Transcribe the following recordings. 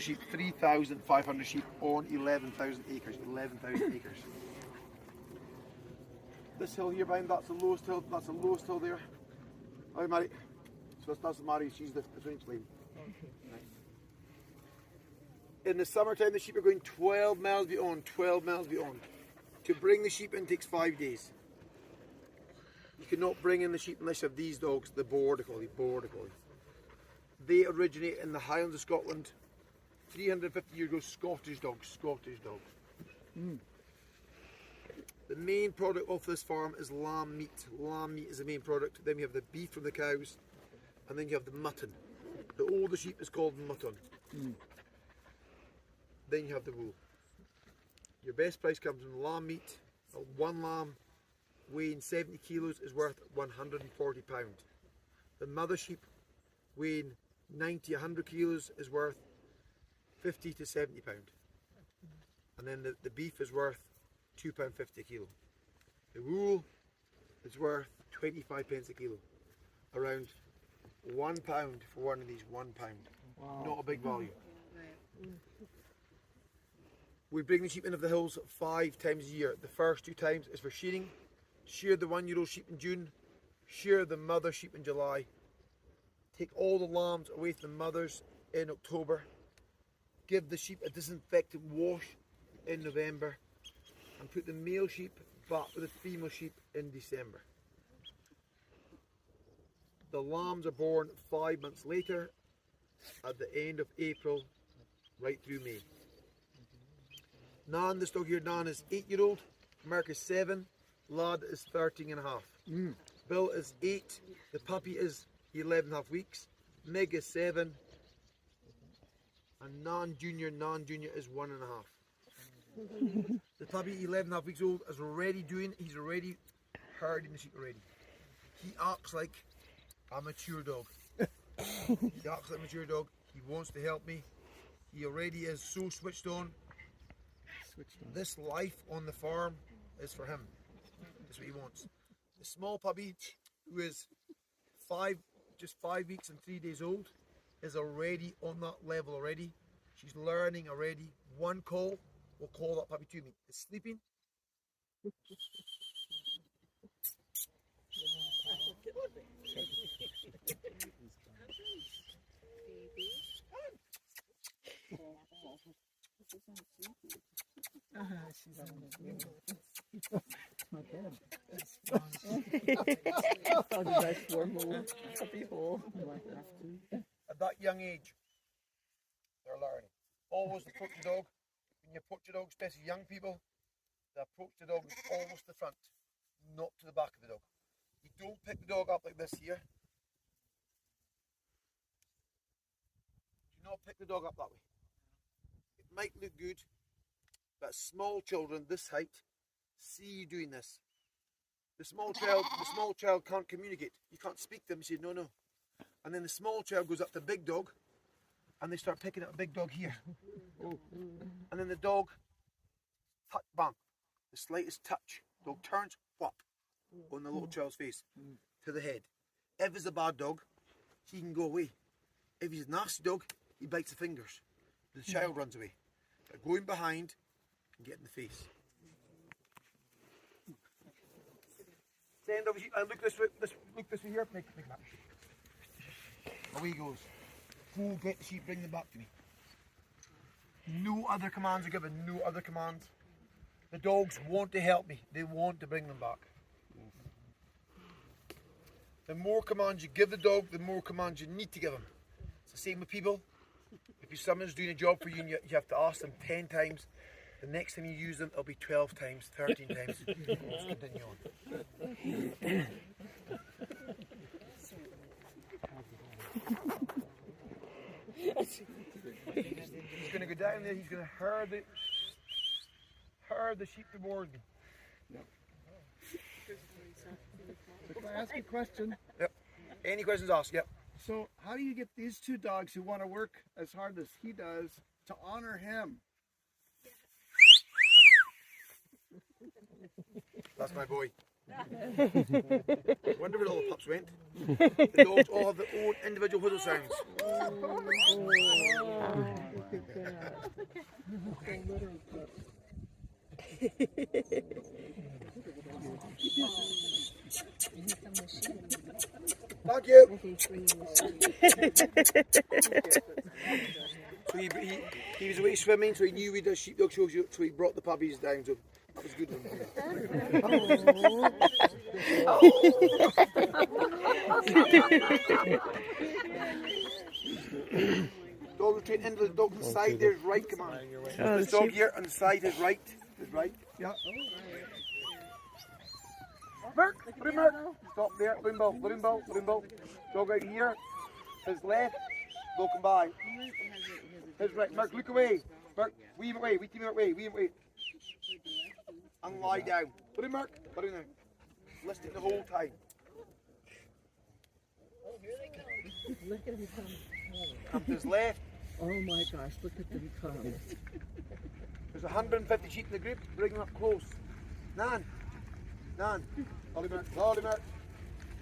sheep, 3,500 sheep on 11,000 acres. 11,000 acres. This hill here behind, that's the lowest hill. That's the lowest hill there. Hi, Mary. So that's Mary. She's the French lady. In the summertime, the sheep are going 12 miles beyond. 12 miles beyond. To bring the sheep in takes 5 days. You cannot bring in the sheep unless you have these dogs, the Border Collie. They originate in the Highlands of Scotland 350 years ago. Scottish dogs. The main product of this farm is lamb meat. Lamb meat is the main product. Then we have the beef from the cows, and then you have the mutton. The older sheep is called mutton. Then you have the wool. Your best price comes from lamb meat. One lamb weighing 70 kilos is worth £140. The mother sheep weighing 90, 100 kilos is worth £50 to £70. And then the beef is worth £2.50 a kilo. The wool is worth 25 pence a kilo. Around £1 for one of these, £1. Wow. Not a big value. We bring the sheep into the hills 5 times a year. The first 2 times is for shearing. Shear the 1-year-old sheep in June. Shear the mother sheep in July. Take all the lambs away from the mothers in October. Give the sheep a disinfectant wash in November. And put the male sheep back with the female sheep in December. The lambs are born 5 months later at the end of April right through May. Nan, this dog here, Nan is 8-year-old, Mark is 7, Lad is 13 and a half. Bill is 8, the puppy is 11 and a half weeks, Meg is 7, and Nan Junior is 1 and a half. The puppy, 11 and a half weeks old, is already he's already herding the sheep already. He acts like a mature dog. He acts like a mature dog, he wants to help me, he already is so switched on. This life on the farm is for him. That's what he wants. The small puppy, who is just 5 weeks and 3 days old, is already on that level already. She's learning already. One call will call that puppy to me. It's sleeping. She's on At that young age, they're learning. Always approach the dog. When you approach the dog, especially young people, they approach the dog almost to the front, not to the back of the dog. You don't pick the dog up like this here. Do not pick the dog up that way. It might look good, but small children this height see you doing this. The small child can't communicate. You can't speak to them. You say no. And then the small child goes up to the big dog, and they start picking up a big dog here. And then the dog, bang, the slightest touch, dog turns, whop, on the little child's face, to the head. If it's a bad dog, he can go away. If he's a nasty dog, he bites the fingers. The child runs away. But going behind and get in the face. Stand over here and look this way. Look this way here. Make that. Away he goes. Go get the sheep. Bring them back to me. No other commands are given. No other commands. The dogs want to help me. They want to bring them back. The more commands you give the dog, the more commands you need to give him. It's the same with people. If someone's doing a job for you and you have to ask them 10 times, the next time you use them, it'll be 12 times, 13 times. Let's continue on. He's going to go down there, he's going to herd the sheep towards me. Yep. So can I ask a question? Yep. Any questions asked? Yep. So how do you get these two dogs who want to work as hard as he does to honor him? That's my boy. Wonder where all the pups went. The dogs all have their own individual whistle sounds. Thank you. So he was away swimming, so he knew we did sheepdog shows, so he brought the puppies down. So that was good. Dog will train into the dog on the side. There's right, come on. This dog here on the side is right. Is right. Yeah. Mark, let him mark. Stop there. Let him bow. Let him bow. Let him bow. Dog right here. His left. Dog come by. His right. Mark, look away. Mark, weave him away. Weave him away. Weave him away. And lie down. Let him mark. Let him down. Listen the whole time. Look at him come. Come to his left. Oh my gosh, look at them come. There's 150 sheep in the group. Bring them up close. Nan. Nan. Ollie Mark. Ollie Mark.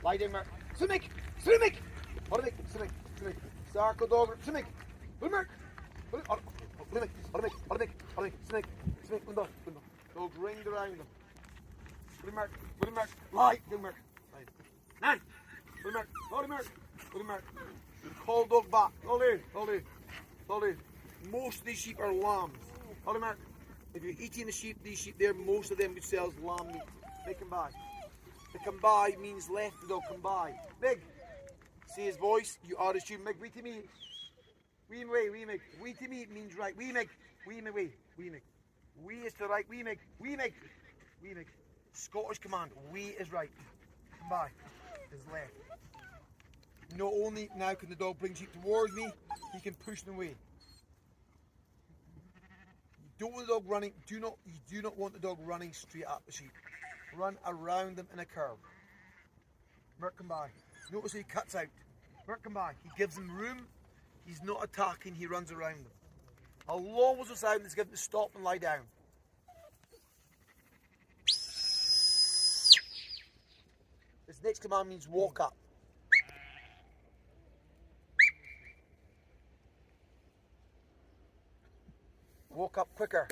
Lie down, Mark. Simic. Simic. Ollie Simic. Simic. Circle dog. Simic. Ollie Mark. Ollie Mark. Ollie Mark. Ollie Simic. Simic. Window. Window. Dog ringed around them. Ollie Mark. Ollie Mark. Lie down, Mark. Nan. Ollie Mark. Ollie Mark. Ollie Mark. Call dog back. Ollie. Ollie. Ollie. Most of these sheep are lambs. Ollie Mark. If you're eating the sheep, these sheep there, most of them would sell as lamb meat. They come by. The come by means left, the dog come by. Big. See his voice? You are the sheep. Make wee to me. Wee way, wee make. Wee to me means right. Wee make. Wee make wee. Wee make. Wee is to right. Wee make. Wee make. Wee make. Scottish command. Wee is right. Come by. His left. Not only now can the dog bring sheep towards me, he can push them away. You don't want the dog running. You do not want the dog running straight at the sheep. Run around them in a curve. Merc come by. Notice he cuts out. Merc come by. He gives them room. He's not attacking. He runs around them. A long whistle sound is given to stop and lie down. This next command means walk up. Walk up quicker.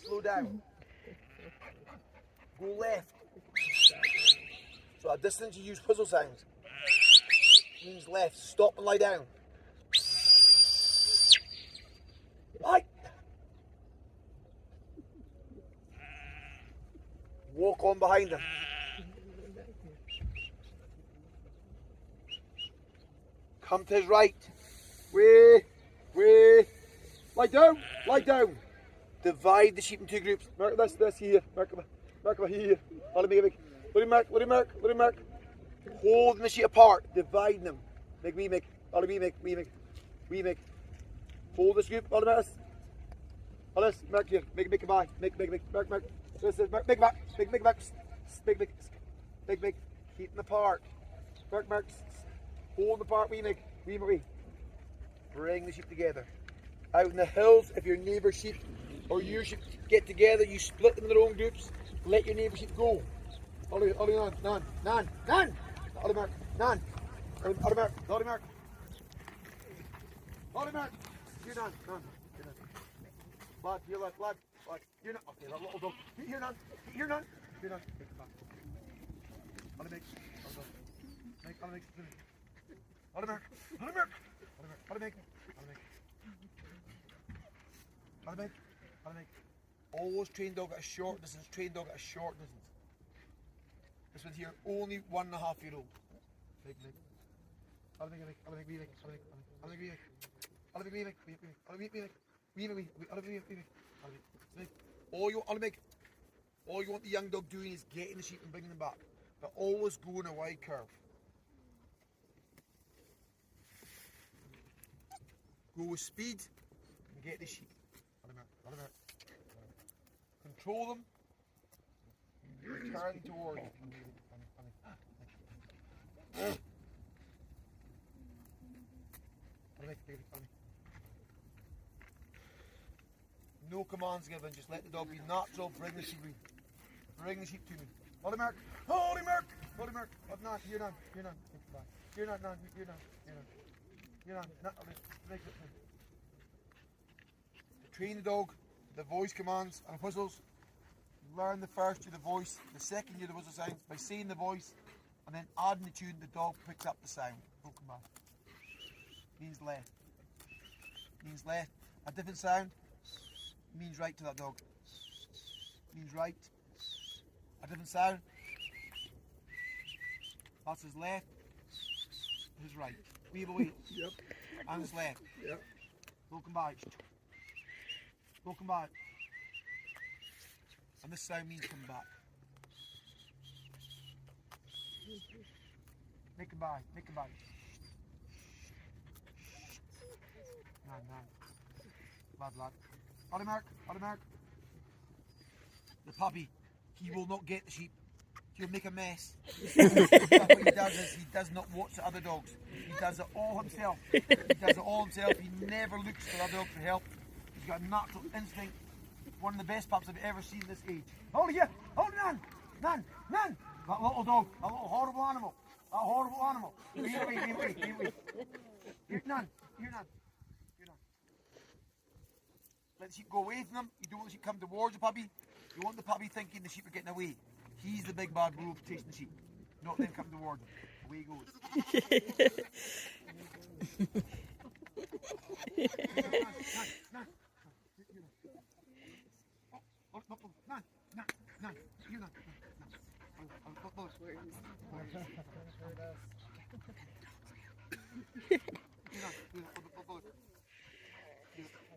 Slow down. Go left. So at distance you use whistle sounds. Means left. Stop and lie down. Right. Walk on behind them. Come to his right. Way. Lie down. Lie down. Divide the sheep in two groups. Mark this here. Mark here. Let him mark. Holding the sheep apart. Dividing them. Make. We make. Hold this group. All this. Mark here. Make a buy. Make. Mark. This is mark. Make back. Make. Keep them apart. Mark. Hold the part. We make. Bring the sheep together. Out in the hills, if your neighbour sheep or your sheep get together, you split them in their own groups. Let your neighbour sheep go. Ollie, Nan. Ollie Mark, Nan. Ollie Mark. Here, Nan. Lad, here, lad. Here, Nan. Okay, that little dog. Here, Nan. Take it back. Ollie Mark. Always train dog at a short distance. This one's here, only 1.5-year-old. All you want the young dog doing is getting the sheep and bringing them back, but always go in a wide curve. Go with speed and get the sheep. Control them. Turn towards you. No commands given, just let the dog be natural, bring the sheep in. Bring the sheep to me. Holy Merc! Holy Merc! Holy Merc! Up none, you're none, you're none. You're not none, you're none, you're none. You're none, not train the dog, the voice commands and whistles. Learn the first year the voice, the second year the whistle sounds by saying the voice and then adding the tune, the dog picks up the sound. Don't come back. Means left. Means left. A different sound means right to that dog. Means right. A different sound. That's his left. His right. Wave away. Yep. And his left. Yep. Don't come back. Don't come back. And this sound means come back. Make him back. Make him back. No. Bad lad. Ollie Mark. Ollie Mark. The puppy. He will not get the sheep. He'll make a mess. What he does is he does not watch the other dogs. He does it all himself. He does it all himself. He never looks for other dogs for help. He's got a natural instinct. One of the best pups I've ever seen this age. Hold it here. Hold it, Nan. Nan. Nan. That little dog. That little horrible animal. That horrible animal. Here, wait. Here, Nan. Here, Nan. Here, Nan. Let the sheep go away from them. You don't want the sheep come towards the puppy. You want the puppy thinking the sheep are getting away. He's the big bad wolf chasing the sheep. Not them coming towards him. Away he goes. Nan.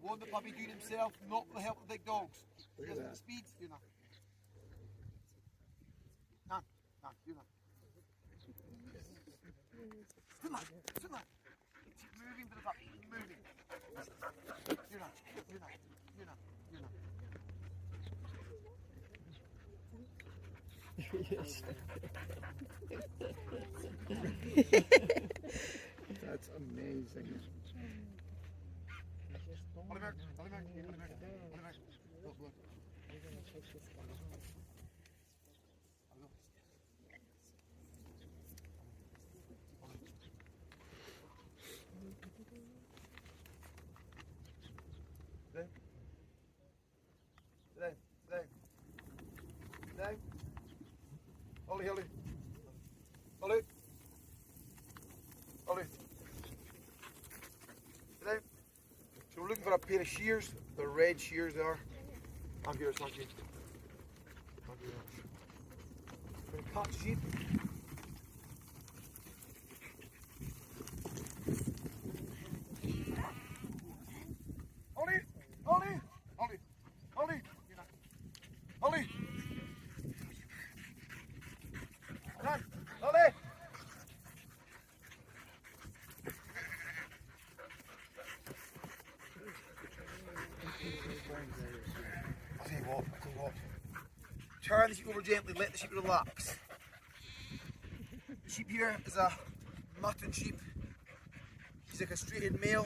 Want the puppy doing himself, not with the help of the big dogs. He has the speed, you know. Nan, you know. Sit down. Keep moving to the puppy, moving. You know. That's amazing. Ollie Merc. Look. You're gonna take this guy. Sit down. Ollie. Sit down. So we're looking for a pair of shears. The red shears are. I'm here, thank you. We're going to cut sheep. Ollie. Run, Ollie. I'll tell you what. Turn the sheep over gently, let the sheep relax. The sheep here is a mutton sheep. He's a castrated male.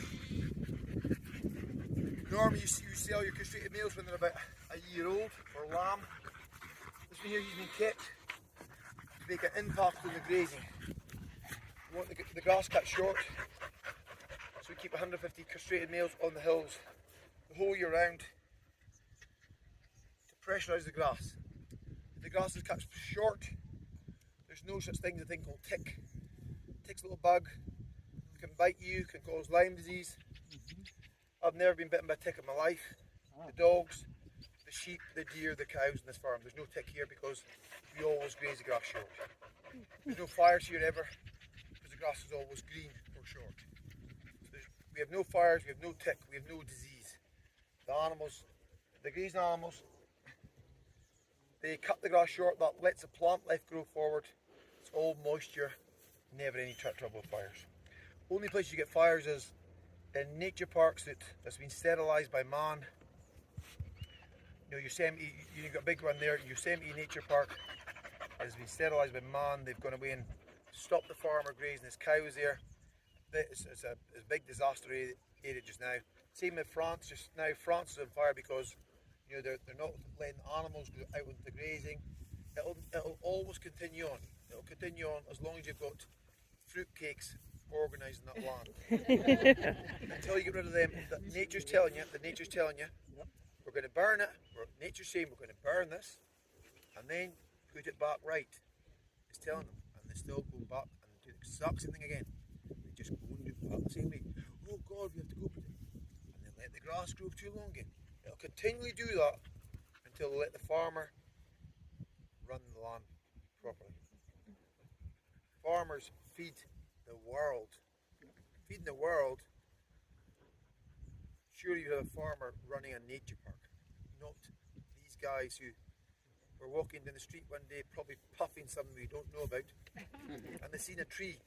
Normally you sell your castrated males when they're about a year old, or lamb. This one here he's been kept to make an impact on the grazing. We want the grass cut short, so we keep 150 castrated males on the hills the whole year round to pressurise the grass. If the grass is cut short, there's no such thing as a thing called tick. Tick's a little bug, can bite you, can cause Lyme disease. I've never been bitten by a tick in my life. The dogs, the sheep, the deer, the cows in this farm. There's no tick here because we always graze the grass short. There's no fires here ever because the grass is always green or short. So we have no fires, we have no tick, we have no disease. The animals, the grazing animals, they cut the grass short, that lets the plant life grow forward. It's all moisture, never any trouble with fires. Only place you get fires is in nature parks that's been sterilised by man. You know, Yosemite, you've got a big one there, Yosemite Nature Park has been sterilised by man. They've gone away and stopped the farmer grazing his cows there. it's a big disaster area just now. Same with France. Just now, France is on fire because they're not letting animals go out into grazing. It'll always continue on. It'll continue on as long as you've got fruitcakes organising that land. Until you get rid of them, nature's telling you. We're going to burn it. Nature's saying we're going to burn this, and then put it back right. It's telling them, and they still go back and do the exact same thing again. They just go and do it back the same way. Oh God, we have to go put it, and they let the grass grow too long again. It'll continually do that until they let the farmer run the land properly. Farmers feed the world. Feeding the world. Surely you have a farmer running a nature park, not these guys who were walking down the street one day, probably puffing something we don't know about, and they seen a tree,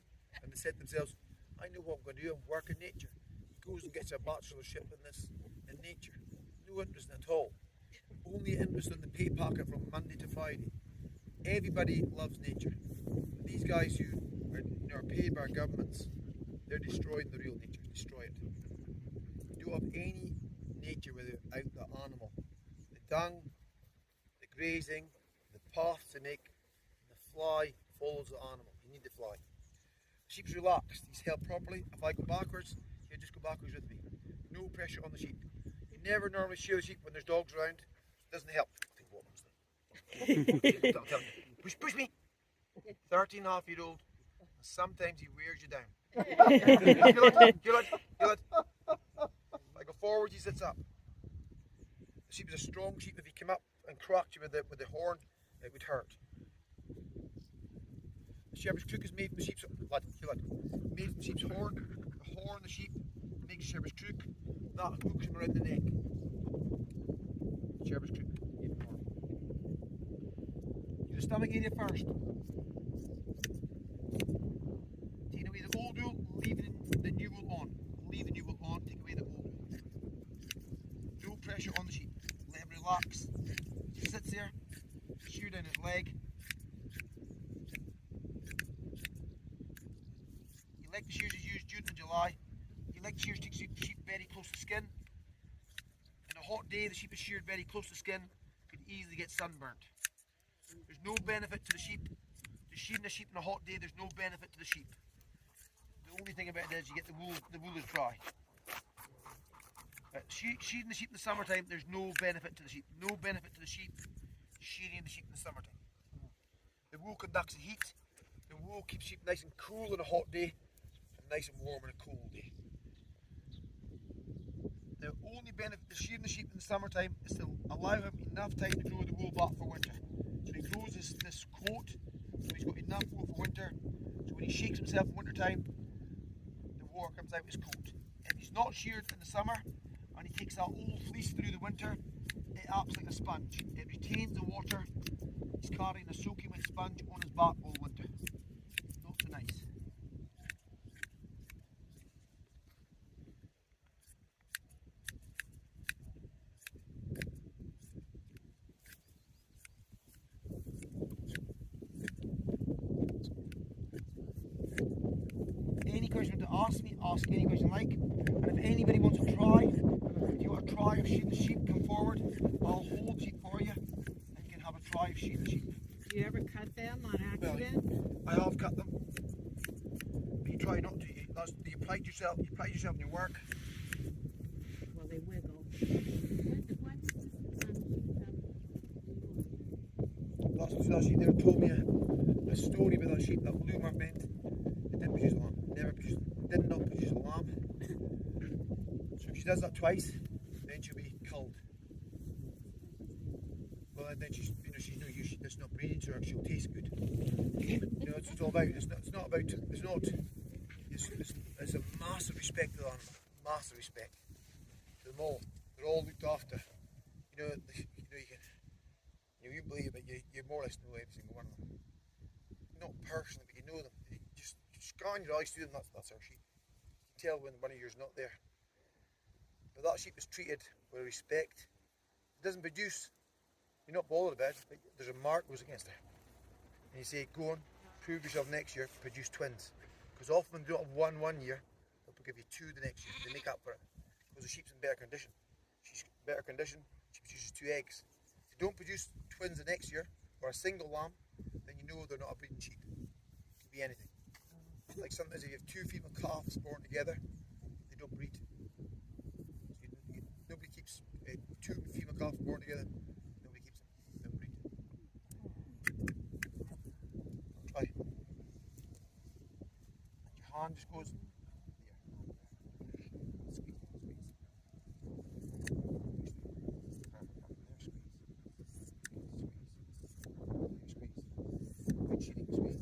and they said to themselves, "I know what I'm going to do. I'm work in nature." He goes and gets a bachelorship in nature. No interest at all. Only interest in the pay packet from Monday to Friday. Everybody loves nature. These guys who are paid by our governments, they're destroying the real nature. Destroy it. You don't have any nature without the animal. The dung, the grazing, the paths they make, the fly follows the animal. You need the fly. Sheep's relaxed. He's held properly. If I go backwards, he'll just go backwards with me. No pressure on the sheep. You never normally shear the sheep when there's dogs around. It doesn't help. I'm telling you. Push me. 13.5-year-old. Sometimes he wears you down. Kill it. If I go forward, he sits up. The sheep is a strong sheep. If he came up and cracked you with the horn, it would hurt. The shepherd's crook is made from the sheep's made from the sheep's horn. The horn of the sheep makes the shepherd's crook. That hooks him around the neck. Shepherd's crook. Do the stomach area first. Taking away the old wool, leaving the new wool on. Leave the new wool on, take away the old wool. No pressure on the sheep. Let him relax. He sits there, shear down his leg. You like the shears you use June and July. You like shears to keep the sheep very close to skin. In a hot day, the sheep is sheared very close to skin. Could easily get sunburnt. There's no benefit to the sheep. Just shearing the sheep in a hot day, there's no benefit to the sheep. The only thing about it is you get the wool is dry. Shearing the sheep in the summertime, there's no benefit to the sheep. No benefit to the sheep shearing the sheep in the summertime. The wool conducts the heat. The wool keeps sheep nice and cool on a hot day and nice and warm on a cold day. The only benefit to shearing the sheep in the summertime is to allow him enough time to grow the wool back for winter. So he grows this coat, so he's got enough wool for winter. So when he shakes himself in winter time, the water comes out his coat. If he's not sheared in the summer and he takes that old fleece through the winter, it acts like a sponge. It retains the water. He's carrying a soaking wet sponge on his back all winter. Not so nice. Any question to ask me, ask any question you like. And if anybody wants to try, if you want to try of shearing the sheep, come forward. I'll hold sheep for you and you can have a try of shearing the sheep. Do you ever cut them on accident? Well, I have cut them. But you try not to. You pride yourself in your work. Well, they wiggle. That sheep there told me a story about that sheep, that loomer bent. It didn't produce a lamb. Did not produce a lamb. So if she does that twice, then she'll be culled. Well, and then she's no use. That's not breeding to her. She'll taste good. It's all about. It's a massive respect to the animal. Massive respect to them all. They're all looked after. You believe it, you more or less know every single one of them. Not personally, but you know them. You just scan your eyes through them. That's our sheep. You can tell when one of yours is not there. But that sheep is treated with respect. It doesn't produce. You're not bothered about it, but there's a mark goes against her. And you say, go on, prove yourself next year, produce twins. Because often when you don't have one year, will give you 2 the next year. They make up for it because the sheep's in better condition. She's in better condition. She produces 2 eggs. If they don't produce twins the next year or a single lamb, then you know they're not a breeding sheep. It can be anything. Like sometimes if you have 2 female calves born together, they don't breed. Nobody keeps 2 female calves born together. Nobody keeps them. They don't breed. Try. Your hand just goes there. Squeeze, squeeze. Good cheating, squeeze.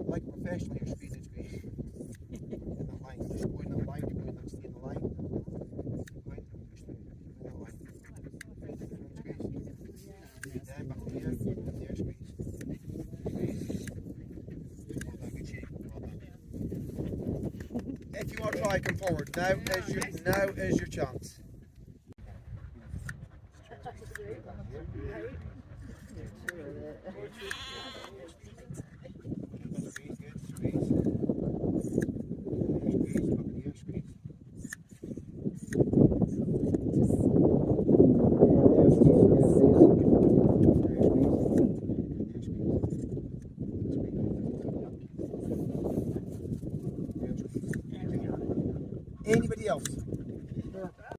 Like professionally, you're squeezing, squeeze. In that line, just go in that line, you go in that, stay in the line. Keep going, push through, keep in that line. Squeeze. Then back to here, and there, squeeze. Squeeze. Well done, good cheating. Well done. If you want to try, come forward. Now is your chance. Anybody else?